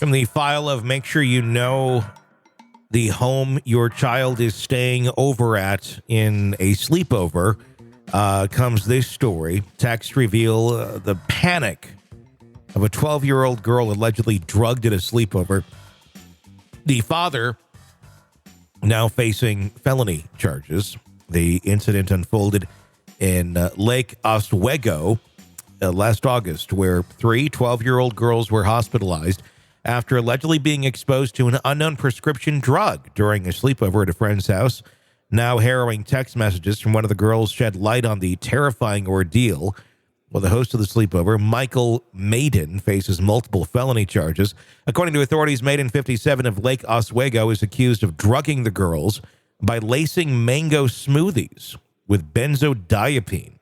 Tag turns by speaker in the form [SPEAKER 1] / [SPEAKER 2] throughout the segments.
[SPEAKER 1] From the file of make sure you know the home your child is staying over at in a sleepover comes this story. Texts reveal the panic of a 12-year-old girl allegedly drugged at a sleepover. The father now facing felony charges. The incident unfolded in Lake Oswego last August, where three 12-year-old girls were hospitalized after allegedly being exposed to an unknown prescription drug during a sleepover at a friend's house. Now harrowing text messages from one of the girls shed light on the terrifying ordeal. Well, the host of the sleepover, Michael Meyden, faces multiple felony charges. According to authorities, Meyden, 57, of Lake Oswego, is accused of drugging the girls by lacing mango smoothies with benzodiazepine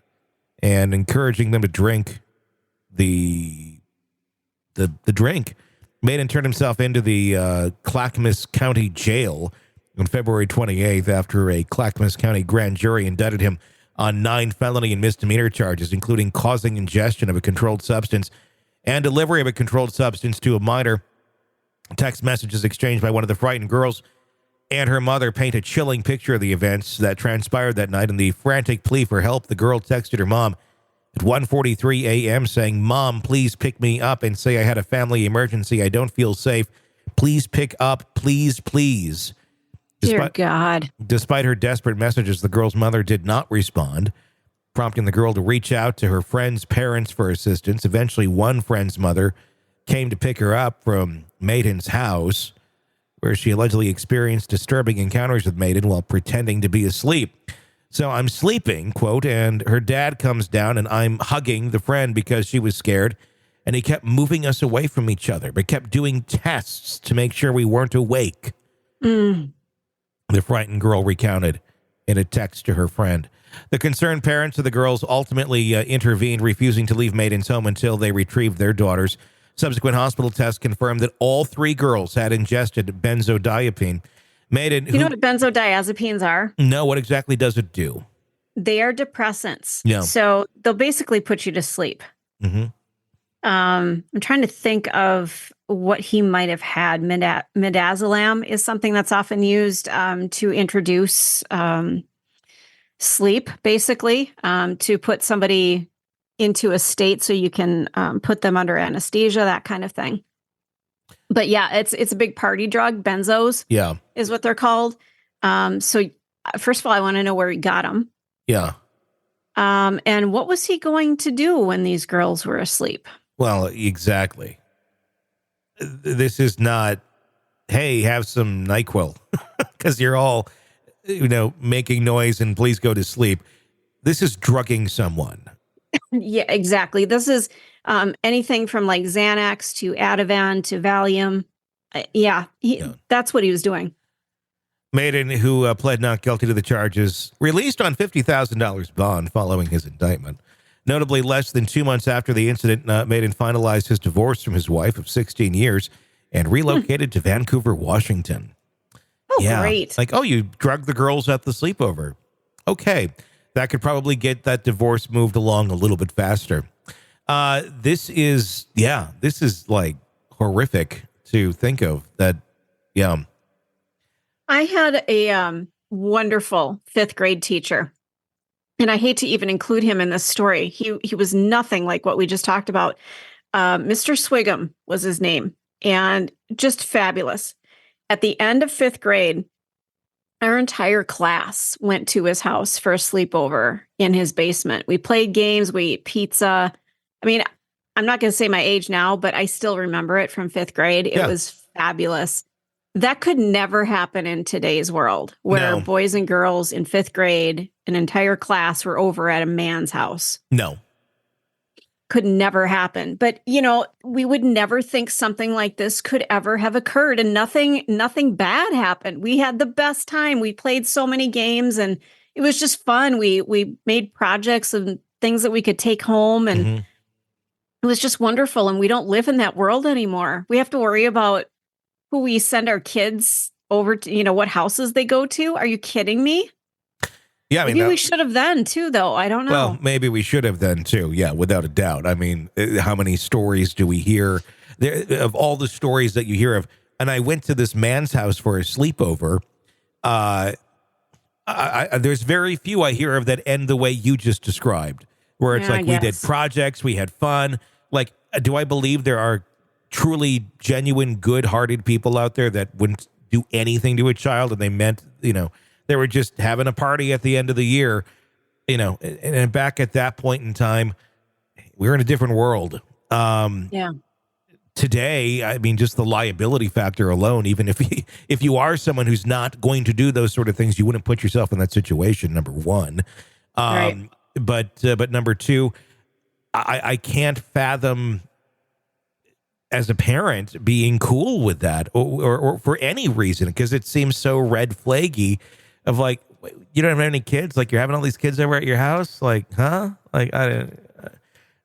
[SPEAKER 1] and encouraging them to drink the drink. Meyden turned himself into the Clackamas County Jail on February 28th after a Clackamas County Grand Jury indicted him on 9 felony and misdemeanor charges, including causing ingestion of a controlled substance and delivery of a controlled substance to a minor. Text messages exchanged by one of the frightened girls and her mother paint a chilling picture of the events that transpired that night. In the frantic plea for help, the girl texted her mom at 1:43 a.m. saying, "Mom, please pick me up and say I had a family emergency. I don't feel safe. Please pick up. Please, please."
[SPEAKER 2] Dear God.
[SPEAKER 1] Despite her desperate messages, the girl's mother did not respond, prompting the girl to reach out to her friend's parents for assistance. Eventually, one friend's mother came to pick her up from Meyden's house, where she allegedly experienced disturbing encounters with Meyden while pretending to be asleep. "So I'm sleeping," quote, "and her dad comes down and I'm hugging the friend because she was scared. And he kept moving us away from each other, but kept doing tests to make sure we weren't awake." The frightened girl recounted in a text to her friend. The concerned parents of the girls ultimately intervened, refusing to leave Meyden's home until they retrieved their daughters. Subsequent hospital tests confirmed that all 3 girls had ingested benzodiazepine. Meyden,
[SPEAKER 2] you know what benzodiazepines are?
[SPEAKER 1] No, what exactly does it do?
[SPEAKER 2] They are depressants.
[SPEAKER 1] Yeah.
[SPEAKER 2] So they'll basically put you to sleep.
[SPEAKER 1] Mm-hmm.
[SPEAKER 2] I'm trying to think of what he might have had. Midazolam is something that's often used to introduce sleep, basically, to put somebody into a state so you can put them under anesthesia, that kind of thing. But yeah, it's a big party drug. Benzos, is what they're called. So first of all, I want to know where he got them.
[SPEAKER 1] Yeah.
[SPEAKER 2] And what was he going to do when these girls were asleep?
[SPEAKER 1] Well, exactly. This is not, hey, have some NyQuil because you're all, making noise and please go to sleep. This is drugging someone.
[SPEAKER 2] Yeah, exactly. This is anything from like Xanax to Ativan to Valium. That's what he was doing.
[SPEAKER 1] Meyden, who pled not guilty to the charges, released on $50,000 bond following his indictment. Notably, less than 2 months after the incident, Meyden finalized his divorce from his wife of 16 years and relocated to Vancouver, Washington.
[SPEAKER 2] Oh, yeah. Great.
[SPEAKER 1] Like, you drugged the girls at the sleepover. Okay. That could probably get that divorce moved along a little bit faster. This is like horrific to think of that. Yeah.
[SPEAKER 2] I had a wonderful 5th grade teacher, and I hate to even include him in this story. He was nothing like what we just talked about. Mr. Swigum was his name, and just fabulous. At the end of 5th grade, our entire class went to his house for a sleepover in his basement. We played games, we ate pizza. I mean, I'm not going to say my age now, but I still remember it from 5th grade. It was fabulous. That could never happen in today's world, where boys and girls in 5th grade, an entire class were over at a man's house.
[SPEAKER 1] No.
[SPEAKER 2] Could never happen. But, we would never think something like this could ever have occurred, and nothing bad happened. We had the best time. We played so many games, and it was just fun. We made projects and things that we could take home, and it was just wonderful. And we don't live in that world anymore. We have to worry about who we send our kids over to, what houses they go to. Are you kidding me?
[SPEAKER 1] Yeah, I mean,
[SPEAKER 2] maybe we should have then too, though. I don't know.
[SPEAKER 1] Well, maybe we should have then too. Yeah, without a doubt. I mean, how many stories do we hear of all the stories that you hear of. And I went to this man's house for a sleepover. There's very few I hear of that end the way you just described, where it's like we did projects, we had fun. Like, do I believe there are truly genuine, good-hearted people out there that wouldn't do anything to a child, and they meant, they were just having a party at the end of the year, and back at that point in time, we were in a different world. Today, I mean, just the liability factor alone, even if you are someone who's not going to do those sort of things, you wouldn't put yourself in that situation, number one.
[SPEAKER 2] Right.
[SPEAKER 1] But number two, I can't fathom as a parent being cool with that or for any reason, because it seems so red flaggy of like, you don't have any kids, like you're having all these kids over at your house, like, huh? Like,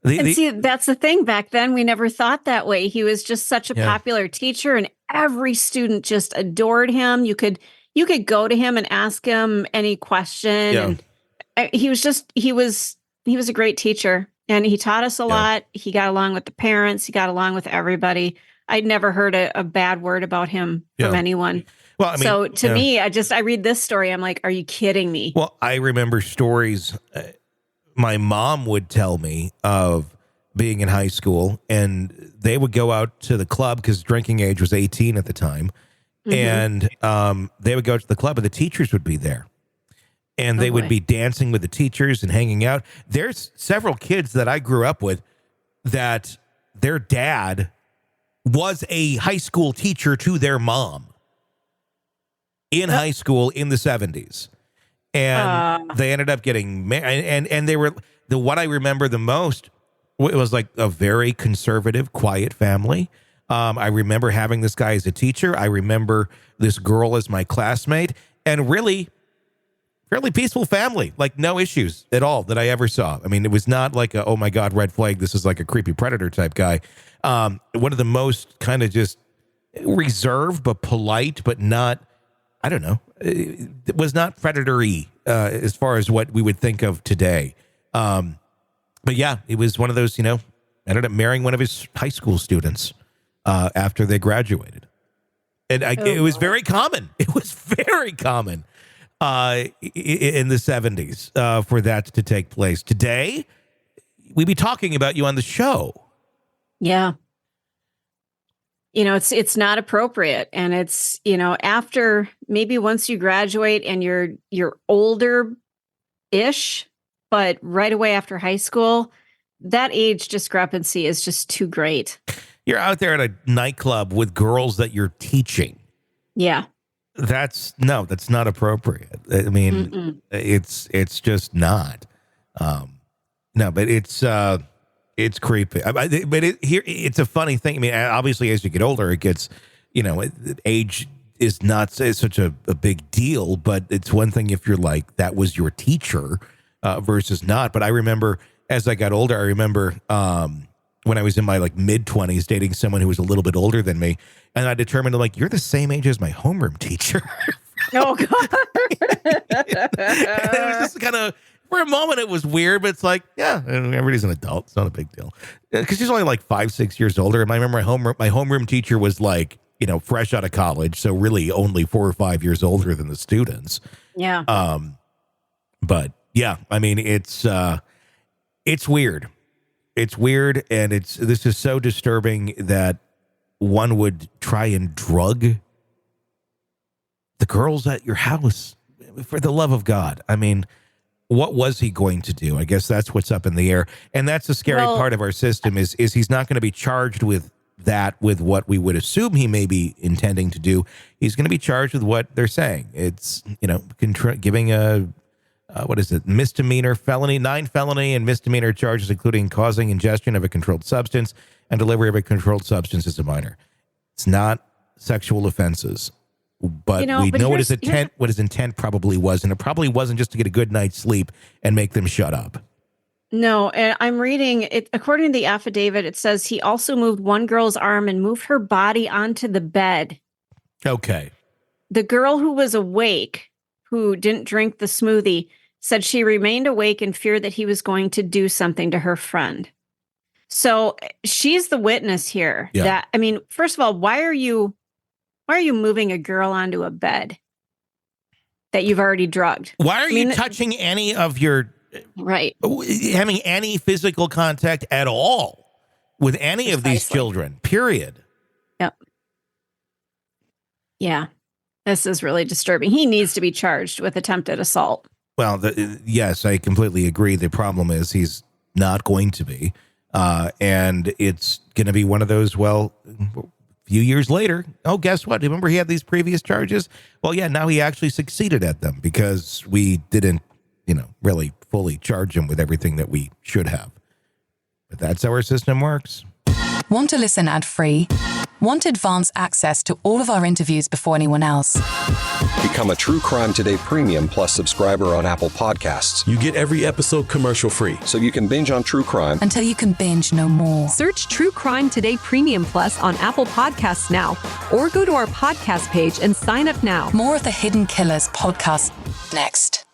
[SPEAKER 2] see, that's the thing. Back then, we never thought that way. He was just such a popular teacher, and every student just adored him. You could go to him and ask him any question. And he was a great teacher, and he taught us a lot. He got along with the parents. He got along with everybody. I'd never heard a bad word about him from anyone. Well, I mean, so to me, I read this story. I'm like, are you kidding me?
[SPEAKER 1] Well, I remember stories my mom would tell me of being in high school, and they would go out to the club because drinking age was 18 at the time. And they would go to the club and the teachers would be there, and they would be dancing with the teachers and hanging out. There's several kids that I grew up with that their dad was a high school teacher to their mom in high school in the 70s. And they ended up getting married, and they were what I remember the most. It was like a very conservative, quiet family. I remember having this guy as a teacher. I remember this girl as my classmate, and really fairly peaceful family, like no issues at all that I ever saw. I mean, it was not like oh my God, red flag, this is like a creepy predator type guy. One of the most kind of just reserved but polite, but not, I don't know, it was not predatory as far as what we would think of today. But yeah, it was one of those, ended up marrying one of his high school students after they graduated. And it was very common. It was very common in the 70s for that to take place. Today, we'd be talking about you on the show.
[SPEAKER 2] Yeah. It's not appropriate. And it's, after maybe once you graduate and you're older-ish, but right away after high school, that age discrepancy is just too great.
[SPEAKER 1] You're out there at a nightclub with girls that you're teaching. Yeah. That's not appropriate. I mean, it's just not. No, but it's creepy. But it's a funny thing. I mean, obviously, as you get older, it gets, age is not such a big deal. But it's one thing if you're like, that was your teacher versus not. But I remember as I got older, I remember when I was in my like mid-20s dating someone who was a little bit older than me. And I determined, like, you're the same age as my homeroom teacher. Oh, God. It was just kind of, for a moment, it was weird, but it's like, yeah, everybody's an adult. It's not a big deal. Because she's only like 5-6 years older. And I remember my homeroom teacher was like, fresh out of college. So really only 4 or 5 years older than the students. Yeah. But yeah, I mean, it's weird. It's weird. And this is so disturbing that one would try and drug the girls at your house, for the love of God. I mean, what was he going to do? I guess that's what's up in the air. And that's the scary part of our system is he's not going to be charged with that, with what we would assume he may be intending to do. He's going to be charged with what they're saying. It's, giving a, misdemeanor, felony, 9 felony and misdemeanor charges, including causing ingestion of a controlled substance and delivery of a controlled substance as a minor. It's not sexual offenses. But we know what his intent probably was, and it probably wasn't just to get a good night's sleep and make them shut up.
[SPEAKER 2] No, and I'm reading it. According to the affidavit, it says he also moved one girl's arm and moved her body onto the bed.
[SPEAKER 1] Okay.
[SPEAKER 2] The girl who was awake, who didn't drink the smoothie, said she remained awake in fear that he was going to do something to her friend. So she's the witness here.
[SPEAKER 1] Yeah.
[SPEAKER 2] That, I mean, first of all, why are you moving a girl onto a bed that you've already drugged?
[SPEAKER 1] Why are you touching any of your,
[SPEAKER 2] right,
[SPEAKER 1] having any physical contact at all with any of these children, period?
[SPEAKER 2] Yep. Yeah. This is really disturbing. He needs to be charged with attempted assault.
[SPEAKER 1] Well, yes, I completely agree. The problem is he's not going to be. And it's going to be one of those, well, a few years later, oh, guess what? Remember he had these previous charges? Well, yeah, now he actually succeeded at them because we didn't, really fully charge him with everything that we should have. But that's how our system works.
[SPEAKER 3] Want to listen ad-free? Want advanced access to all of our interviews before anyone else?
[SPEAKER 4] Become a True Crime Today Premium Plus subscriber on Apple Podcasts.
[SPEAKER 5] You get every episode commercial-free.
[SPEAKER 4] So you can binge on true crime
[SPEAKER 3] until you can binge no more.
[SPEAKER 6] Search True Crime Today Premium Plus on Apple Podcasts now, or go to our podcast page and sign up now.
[SPEAKER 3] More of the Hidden Killers podcast next.